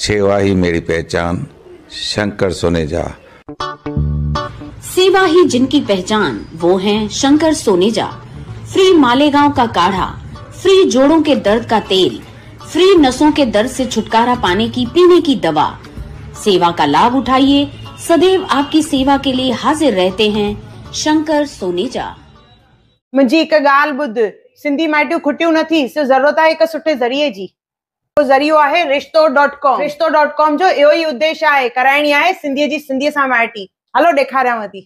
सेवा ही मेरी पहचान, शंकर सोनेजा। सेवा ही जिनकी पहचान, वो हैं शंकर सोनेजा। फ्री मालेगांव का काढ़ा, फ्री जोड़ों के दर्द का तेल, फ्री नसों के दर्द से छुटकारा पाने की पीने की दवा। सेवा का लाभ उठाइए, सदैव आपकी सेवा के लिए हाजिर रहते हैं शंकर सोनेजा। मुंहिंजी हिकु ॻाल्हि ॿुध, सिंधी माइटियूं खुटियूं नथी, सिर्फ़ ज़रूरत आहे हिकु सुठे ज़रिए जी। वो ज़रियो आहे रिश्तो.com। रिश्तो.com जो इहो ई उद्देश्य आहे, कराइणी आहे सिंधीअ जी सिंधीअ सां माइटी। हलो ॾेखारियांव थी।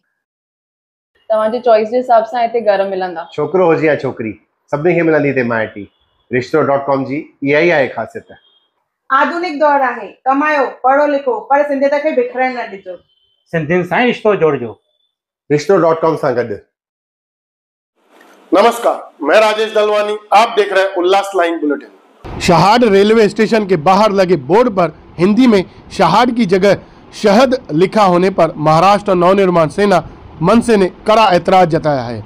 तव्हांजी चॉइस जे हिसाब सां हिते घर मिलंदा, छोकिरो हुजे या छोकिरी, सभिनी खे मिलंदी हिते माइटी। रिश्तो.com जी इहा ई आहे ख़ासियत। आधुनिक दौर आहे, कमायो पढ़ो लिखो पर सिंधियत खे बिखरण न ॾिजो। सिंधियुनि सां रिश्तो जोड़जो रिश्तो.com सां गॾु। नमस्कार, मैं राजेश दलवानी, आप देख रहे हैं उल्लास line bulletin. Shahad railway station के बाहर लगे बोर्ड पर हिंदी में शहाड की जगह शहद लिखा होने पर महाराष्ट्र नवनिर्माण सेना मनसे ने कड़ा ऐतराज जताया है।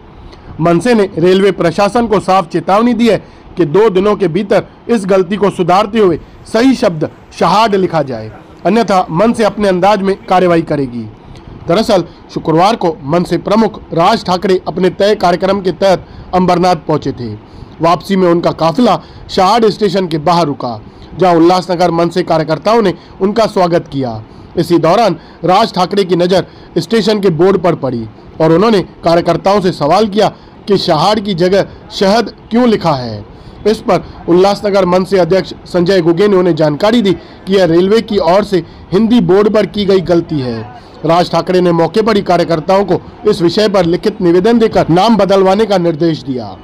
मनसे ने रेलवे प्रशासन को साफ चेतावनी दी है कि 2 दिनों के भीतर इस गलती को सुधारते हुए सही शब्द शहाड लिखा जाए, अन्यथा मनसे अपने अंदाज में कार्रवाई करेगी। दरअसल शुक्रवार को मनसे प्रमुख राज ठाकरे अपने तय कार्यक्रम के तहत अंबरनाथ पहुंचे थे। वापसी में उनका काफिला शहाड स्टेशन के बाहर रुका, जहां उल्लासनगर मनसे कार्यकर्ताओं ने उनका स्वागत किया। इसी दौरान राज ठाकरे की नज़र स्टेशन के बोर्ड पर पड़ी और उन्होंने कार्यकर्ताओं से सवाल किया कि शहाड की जगह शहद क्यों लिखा है। इस पर उल्लासनगर मनसे अध्यक्ष संजय गुगे ने उन्हें जानकारी दी कि यह रेलवे की ओर से हिंदी बोर्ड पर की गई गलती है। राज ठाकरे ने मौके पर ही कार्यकर्ताओं को इस विषय पर लिखित निवेदन देकर नाम बदलवाने का निर्देश दिया।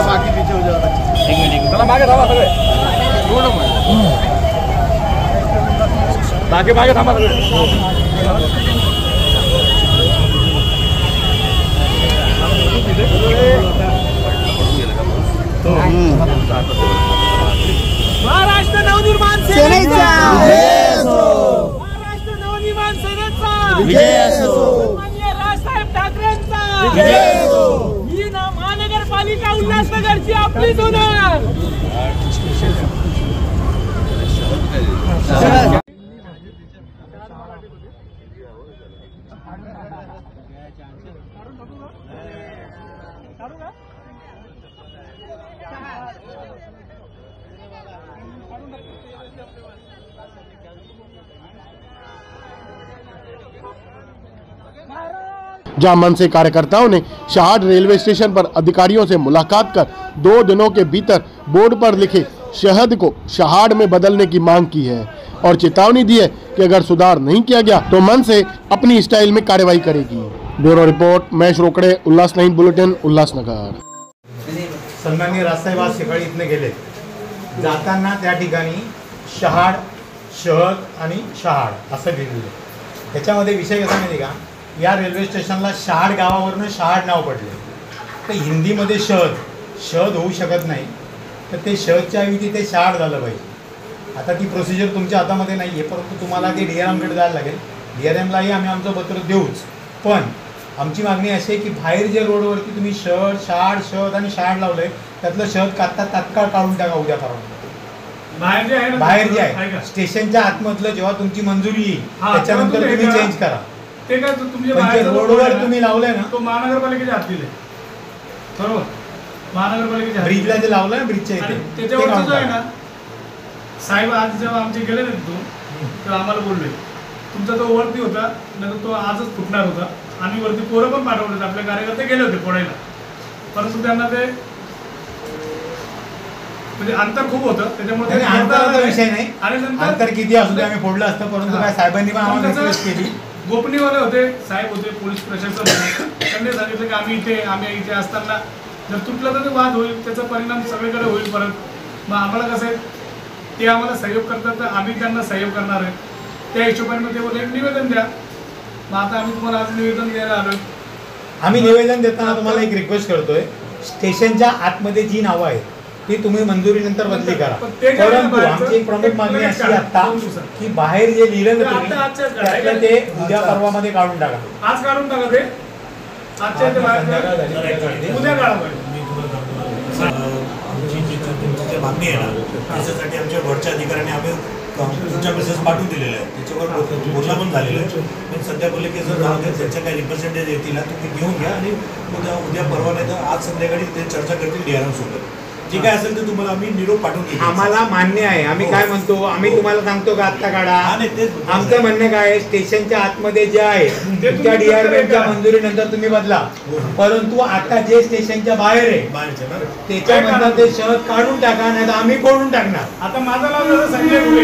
बाकी पीछे हो जाएगा। बाकी थांबा सगळे। महाराष्ट्र नवनिर्माण सेनेचा महाराष्ट्र नवनिर्माण सेनेचा विजय असो। माननीय राजसाहेब ठाकरेंचा विजय असो। ही ना महानगरपालिका उल्हासनगरची आपलीच होणार। जहां मनसे कार्यकर्ताओं ने शहाड रेलवे स्टेशन पर अधिकारियों से मुलाकात कर 2 दिनों के भीतर बोर्ड पर लिखे शहद को शहाड में बदलने की मांग की है और चेतावनी दी है कि अगर सुधार नहीं किया गया तो मनसे अपनी स्टाइल में कार्रवाई करेगी। ब्यूरो रिपोर्ट, महेश रोकडे, उल्लास लाईन बुलेटिन, उल्हासनगर। सन्माननीय राजसाहेब आज सकाळी इथने गेले, जाताना त्या ठिकाणी शहाड, शहद आणि शहाड असं लिहिलेलं। त्याच्यामध्ये विषय कसा माहिती का, या रेल्वे स्टेशनला शहाड गावावरून शहाड नाव पडले, तर हिंदीमध्ये शहद होऊ शकत नाही, तर ते शहदच्या ऐवजी ते शहाड झालं पाहिजे। आता ती प्रोसिजर तुमच्या हातामध्ये नाही आहे, परंतु तुम्हाला ते DRMकडे जायला लागेल। DRMलाही आम्ही आमचं पत्र देऊच, पण आमची मागणी अशी आहे की बाहेर जे रोडवरती तुम्ही शहद आणि शहाड लावलं आहे त्यातलं शहद तात्काळ काढून टाका उद्यापर्यंत। बाहेर जे आहे स्टेशनच्या आतमधलं जेव्हा तुमची मंजुरी येईल त्याच्यानंतर तुम्ही चेंज करा। ते काय तुमच्या रोडवर तुम्ही लावलंय ना, तो महानगरपालिकेच्या हाती आहे, बरोबर? महानगरपालिकेच्या ब्रिजला जे लावलंय ब्रिजच्या इथे त्याच्यावर जो आहे ना, साहेब आज जेव्हा आमचे गेले ना तिथून तेव्हा आम्हाला बोलले तुमचा तो वरती होता नाही तो आजच फुटणार होता। आम्ही वरती पोरं पण पाठवले होते, आपले कार्यकर्ते गेले होते फोडायला, परंतु त्यांना ते म्हणजे अंतर खूप होतं, त्याच्यामुळे अंतराचा विषय नाही आणि अंतर किती असू दे आम्ही फोडलं असतं, परंतु काय साहेबांनी पण आम्हाला रिक्वेस्ट केली। गोपनीयवाले होते, साहेब होते, पोलीस प्रशासन होते, त्यांनी सांगितलं की आम्ही इथे असताना जर तुटलं तर वाद होईल, त्याचा परिणाम सगळीकडे होईल परत। मग आम्हाला कसं आहे ते आम्हाला सहयोग करतात तर आम्ही त्यांना सहयोग करणार आहे. त्या हिशोबाने ते बोलले एक निवेदन द्या. मग आता आम्ही तुम्हाला आज निवेदन द्यायला आलो. आम्ही निवेदन देताना तुम्हाला एक रिक्वेस्ट करतोय, स्टेशनच्या आतमध्ये जी नावं आहेत ती तुम्ही मंजुरीनंतर बदली करा. परंतु आमची एक प्रमुख मागणी अशी आता की बाहेर जे लिहिलं त्यातलं ते उद्या परवामध्ये काढून टाका. आज काढून टाका ते. आजच्या ते उद्या काढा. आमची जी मागणी आहे ना त्याच्यासाठी आमच्या वरच्या अधिकाऱ्यांनी आम्ही तुमच्या मेसेज पाठवून दिलेले आहे. त्याच्यावर बोलणं पण झालेलं आहे. पण सध्या बोलले की जर त्यांच्या काही रिप्रेझेंटेटिव्ह येतील ना तुम्ही घेऊन घ्या आणि उद्या परवा नाही तर आज संध्याकाळी ते चर्चा करतील DRM सोबत. जे काय असेल ते तुम्हाला आम्ही निरोप पाठवून देऊ. आम्हाला मान्य आहे. आम्ही काय म्हणतो, आम्ही तुम्हाला सांगतो का आत्ता काढा. आमचं म्हणणं काय आहे, स्टेशनच्या आतमध्ये जे आहे तुमच्या DRMच्या मंजुरीनंतर तुम्ही बदला. परंतु आता जे स्टेशनच्या बाहेर आहे त्याच्यामधलं ते शहर काढून टाका, नाही तर आम्ही फोडून टाकणार. आता माझं नाव झालं संजय घुगे.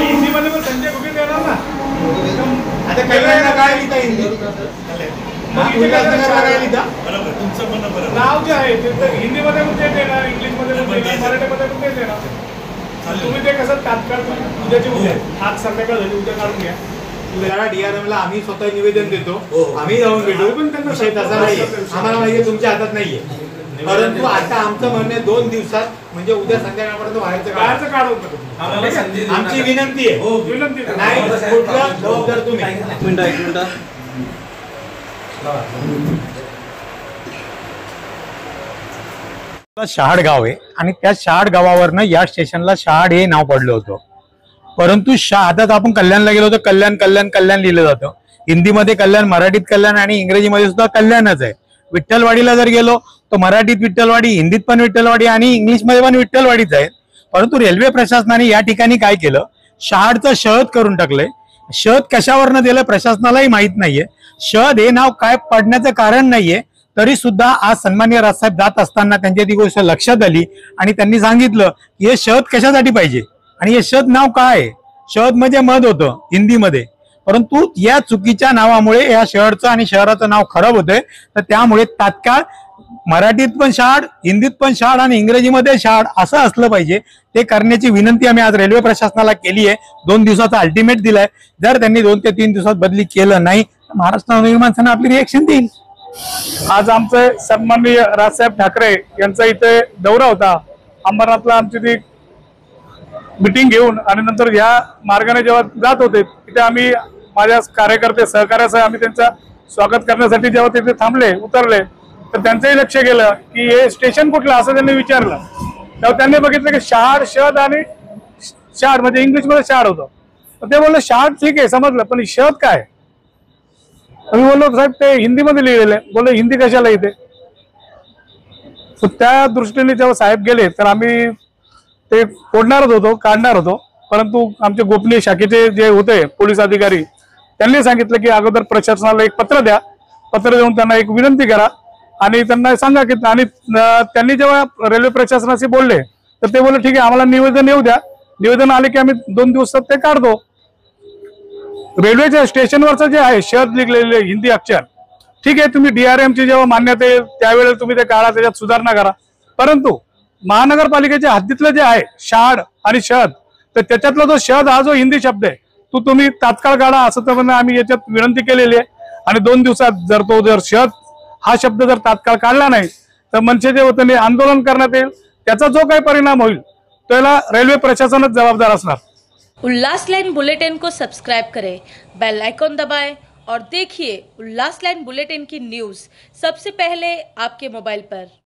हिंदीमध्ये पण संजय घुगे देणार ना. आता कल्याणला काय लिहिता हिंदी तुमचं म्हणणं बरोबर. नाव जे आहे ते तर हिंदीमध्ये पण ते देणार, इंग्लिशमध्ये पण देणार, मराठीमध्ये पण ते देणार. तुम्ही ते कसं तात्काळ उद्याची उद्या आज संध्याकाळ झाली उद्या काढून घ्या. DRMला आम्ही स्वतः निवेदन देतो. आम्ही जाऊन भेटू. विषय तसा नाहीये. आम्हाला माहिती तुमच्या हातात नाहीये. परंतु आता आमचं म्हणणं 2 दिवसात म्हणजे उद्या संध्याकाळपर्यंत बाहेरचं काढून आमची विनंती आहे. विनंती नाही कुठलं जबाबदार तुम्ही. शहाड गाव आहे आणि त्या शहाड गावावरनं या स्टेशनला शहाड हे नाव पडलं होतं. परंतु आता आपण कल्याणला गेलो तर कल्याण कल्याण कल्याण लिहिलं जातं. हिंदीमध्ये कल्याण, मराठीत कल्याण आणि इंग्रजीमध्ये सुद्धा कल्याणच आहे. विठ्ठलवाडीला जर गेलो तर मराठीत विठ्ठलवाडी, हिंदीत पण विठ्ठलवाडी आणि इंग्लिशमध्ये पण विठ्ठलवाडीच आहे. परंतु रेल्वे प्रशासनाने या ठिकाणी काय केलं, शहाडचं शहद करून टाकलंय. शहद कशावरनं दिलं प्रशासनालाही माहित नाहीये. शहद हे नाव काय पडण्याचं कारण नाहीये. तरी सुद्धा आज सन्माननीय राजसाहेब जात असताना त्यांच्या ती गोष्ट लक्षात आली आणि त्यांनी सांगितलं की हे शहद कशासाठी पाहिजे आणि हे शहद नाव काय आहे. शहद म्हणजे मध होतं हिंदीमध्ये. परंतु या चुकीच्या नावामुळे या शहराचं आणि शहराचं नाव खराब होतंय. तर त्यामुळे तात्काळ मराठीत पण शहाड, हिंदीत पण शहाड आणि इंग्रजीमध्ये शहाड असं असलं पाहिजे. ते करण्याची विनंती आम्ही आज रेल्वे प्रशासनाला केली आहे. 2 दिवसाचा अल्टिमेट दिलाय. जर त्यांनी 2 ते 3 दिवसात बदली केलं नाही तर महाराष्ट्र नवनिर्माण सेना आपली रिएक्शन देईल. आज आमचे सन्माननीय राजसाहेब ठाकरे यांचा इथे दौरा होता. अंबरनाथला आमची ती मिटिंग घेऊन आणि नंतर या मार्गाने जेव्हा जात होते तिथे आम्ही माझ्या कार्यकर्ते सहकार्यासह आम्ही त्यांचं स्वागत करण्यासाठी जेव्हा तिथे थांबले उतरले तर त्यांचंही लक्ष गेलं की हे स्टेशन कुठलं असं त्यांनी विचारलं. तेव्हा त्यांनी बघितलं की शहाड, शहद आणि शहाड म्हणजे इंग्लिशमध्ये शहाड होतं. तर ते बोलले शहाड ठीक आहे समजलं, पण शहद काय. आम्ही बोललो साहेब ते हिंदीमध्ये लिहिलेलं आहे. बोललो हिंदी कशाला इथे. त्या दृष्टीने जेव्हा साहेब गेले तर आम्ही ते फोडणारच होतो, काढणार होतो. परंतु आमचे गोपनीय शाखेचे जे होते पोलीस अधिकारी त्यांनी सांगितलं की अगोदर प्रशासनाला एक पत्र द्या. पत्र देऊन त्यांना एक विनंती करा आणि त्यांना सांगा की. आणि त्यांनी जेव्हा रेल्वे प्रशासनाशी बोलले तर ते बोलले ठीक आहे आम्हाला निवेदन येऊ द्या. निवेदन आले की आम्ही 2 दिवसात ते काढतो. रेल्वेच्या स्टेशनवरचं जे आहे शहद लिहिलेले हिंदी अक्षर ठीक आहे, तुम्ही DRMची जेव्हा मान्यता येईल त्यावेळेला तुम्ही ते काढा, त्याच्यात सुधारणा करा. परंतु महानगरपालिकेच्या हद्दीतलं जे आहे शहाड आणि शहद तर त्याच्यातला जो शहद हा जो हिंदी शब्द आहे तो तुम्ही तात्काळ काढा असं तर आम्ही याच्यात विनंती केलेली आहे. आणि 2 दिवसात जर शहद हा शब्द जर तात्काळ काढला नाही तर मनसेच्या वतीने आंदोलन करण्यात येईल. त्याचा जो काही परिणाम होईल त्याला रेल्वे प्रशासनच जबाबदार असणार. उल्लास लाइन बुलेटिन को सब्सक्राइब करें, बेल आइकॉन दबाएं और देखिए उल्लास लाइन बुलेटिन की न्यूज़ सबसे पहले आपके मोबाइल पर।